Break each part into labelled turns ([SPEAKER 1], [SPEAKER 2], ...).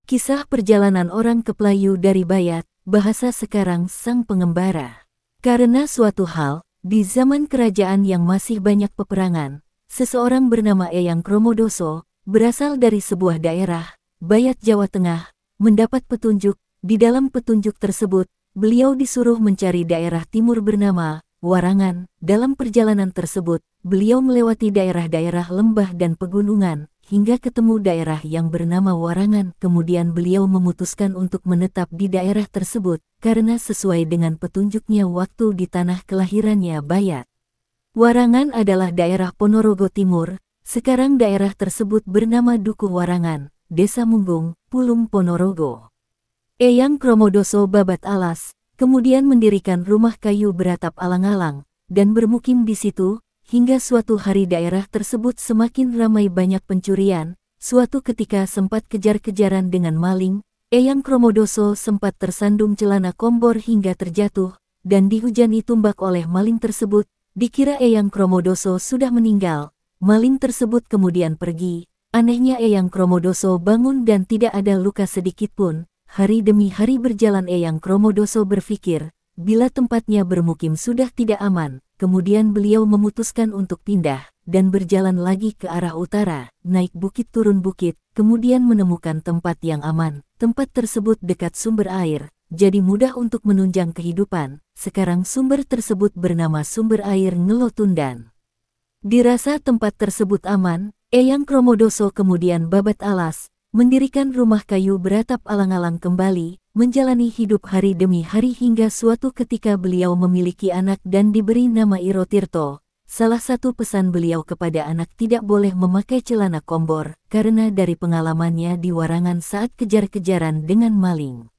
[SPEAKER 1] Kisah perjalanan orang ke Pelayu dari Bayat, bahasa sekarang sang pengembara. Karena suatu hal, di zaman kerajaan yang masih banyak peperangan, seseorang bernama Eyang Kromodoso, berasal dari sebuah daerah, Bayat Jawa Tengah, mendapat petunjuk. Di dalam petunjuk tersebut, beliau disuruh mencari daerah timur bernama Warangan. Dalam perjalanan tersebut, beliau melewati daerah-daerah lembah dan pegunungan, hingga ketemu daerah yang bernama Warangan. Kemudian beliau memutuskan untuk menetap di daerah tersebut, karena sesuai dengan petunjuknya waktu di tanah kelahirannya Bayat. Warangan adalah daerah Ponorogo Timur, sekarang daerah tersebut bernama Dukuh Warangan, Desa Munggung, Pulung Ponorogo. Eyang Kromodoso babat alas, kemudian mendirikan rumah kayu beratap alang-alang, dan bermukim di situ. Hingga suatu hari daerah tersebut semakin ramai banyak pencurian. Suatu ketika sempat kejar-kejaran dengan maling, Eyang Kromodoso sempat tersandung celana kombor hingga terjatuh, dan dihujani tumbak oleh maling tersebut. Dikira Eyang Kromodoso sudah meninggal. Maling tersebut kemudian pergi. Anehnya Eyang Kromodoso bangun dan tidak ada luka sedikitpun. Hari demi hari berjalan Eyang Kromodoso berpikir, bila tempatnya bermukim sudah tidak aman, kemudian beliau memutuskan untuk pindah, dan berjalan lagi ke arah utara, naik bukit turun bukit, kemudian menemukan tempat yang aman. Tempat tersebut dekat sumber air, jadi mudah untuk menunjang kehidupan. Sekarang sumber tersebut bernama Sumber Air Ngelotundan. Dirasa tempat tersebut aman, Eyang Kromodoso kemudian babat alas, mendirikan rumah kayu beratap alang-alang kembali, menjalani hidup hari demi hari hingga suatu ketika beliau memiliki anak dan diberi nama Irotirto. Salah satu pesan beliau kepada anak tidak boleh memakai celana kombor, karena dari pengalamannya di Warangan saat kejar-kejaran dengan maling.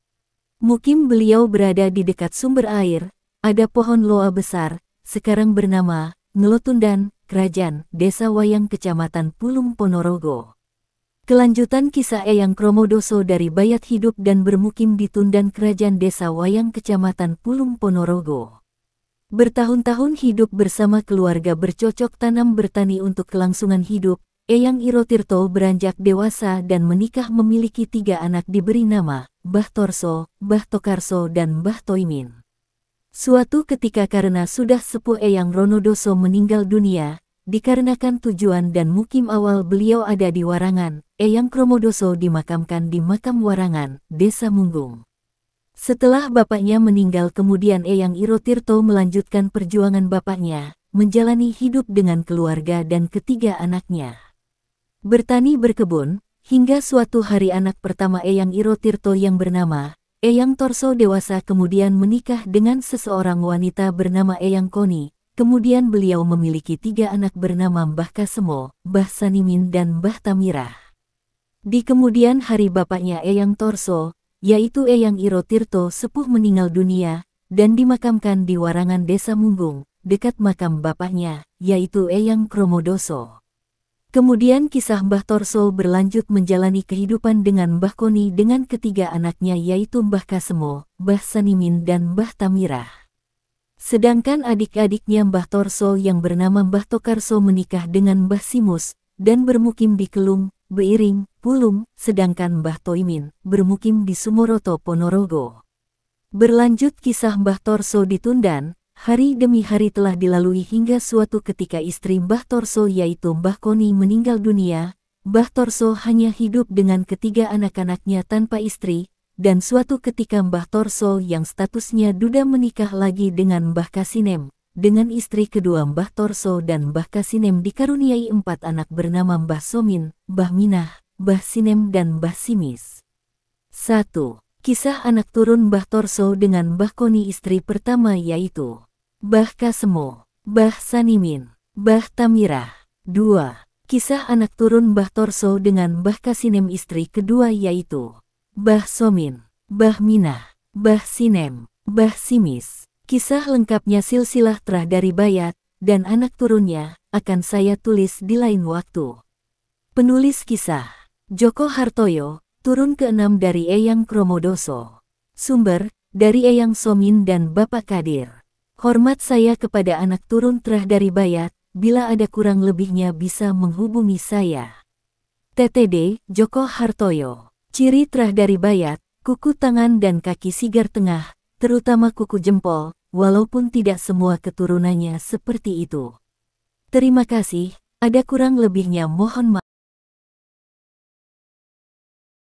[SPEAKER 1] Mukim beliau berada di dekat sumber air, ada pohon loa besar, sekarang bernama Ngelotundan, Kerajaan, Desa Wayang Kecamatan Pulung Ponorogo. Kelanjutan kisah Eyang Kromodoso dari Bayat hidup dan bermukim di Tundan Kerajaan Desa Wayang Kecamatan Pulung Ponorogo. Bertahun-tahun hidup bersama keluarga bercocok tanam bertani untuk kelangsungan hidup, Eyang Irotirto beranjak dewasa dan menikah memiliki 3 anak diberi nama, Mbah Torso, Mbah Tokarso dan Mbah Toimin. Suatu ketika karena sudah sepuh Eyang Kromodoso meninggal dunia, dikarenakan tujuan dan mukim awal beliau ada di Warangan, Eyang Kromodoso dimakamkan di makam Warangan, Desa Munggung. Setelah bapaknya meninggal kemudian Eyang Irotirto melanjutkan perjuangan bapaknya, menjalani hidup dengan keluarga dan ketiga anaknya. Bertani berkebun, hingga suatu hari anak pertama Eyang Irotirto yang bernama Eyang Torso dewasa kemudian menikah dengan seseorang wanita bernama Eyang Koni. Kemudian beliau memiliki 3 anak bernama Mbah Kasemo, Mbah Sanimin dan Mbah Tamirah. Di kemudian hari bapaknya Eyang Torso, yaitu Eyang Irotirto sepuh meninggal dunia, dan dimakamkan di Warangan Desa Munggung, dekat makam bapaknya, yaitu Eyang Kromodoso. Kemudian kisah Mbah Torso berlanjut menjalani kehidupan dengan Mbah Koni dengan ketiga anaknya yaitu Mbah Kasemo, Mbah Sanimin dan Mbah Tamirah. Sedangkan adik-adiknya Mbah Torso yang bernama Mbah Tokarso menikah dengan Mbah Simus, dan bermukim di Kelung, Beiring, Pulung, sedangkan Mbah Toimin bermukim di Sumoroto Ponorogo. Berlanjut kisah Mbah Torso di Tundan, hari demi hari telah dilalui hingga suatu ketika istri Mbah Torso yaitu Mbah Koni meninggal dunia. Mbah Torso hanya hidup dengan ketiga anak-anaknya tanpa istri. Dan suatu ketika Mbah Torso yang statusnya duda menikah lagi dengan Mbah Kasinem. Dengan istri kedua Mbah Torso dan Mbah Kasinem dikaruniai 4 anak bernama Mbah Somin, Mbah Minah, Mbah Sinem dan Mbah Simis. 1. Kisah anak turun Mbah Torso dengan Mbah Koni istri pertama yaitu Mbah Kasemo, Mbah Sanimin, Mbah Tamirah. 2. Kisah anak turun Mbah Torso dengan Mbah Kasinem istri kedua yaitu Mbah Somin, Mbah Minah, Mbah Sinem, Mbah Simis. Kisah lengkapnya silsilah Trah dari Bayat, dan anak turunnya, akan saya tulis di lain waktu. Penulis kisah, Joko Hartoyo, turun ke-6 dari Eyang Kromodoso. Sumber, dari Eyang Somin dan Bapak Kadir. Hormat saya kepada anak turun Trah dari Bayat, bila ada kurang lebihnya bisa menghubungi saya. TTD, Joko Hartoyo. Ciri terah dari Bayat, kuku tangan dan kaki sigar tengah, terutama kuku jempol, walaupun tidak semua keturunannya seperti itu. Terima kasih, ada kurang lebihnya mohon maaf.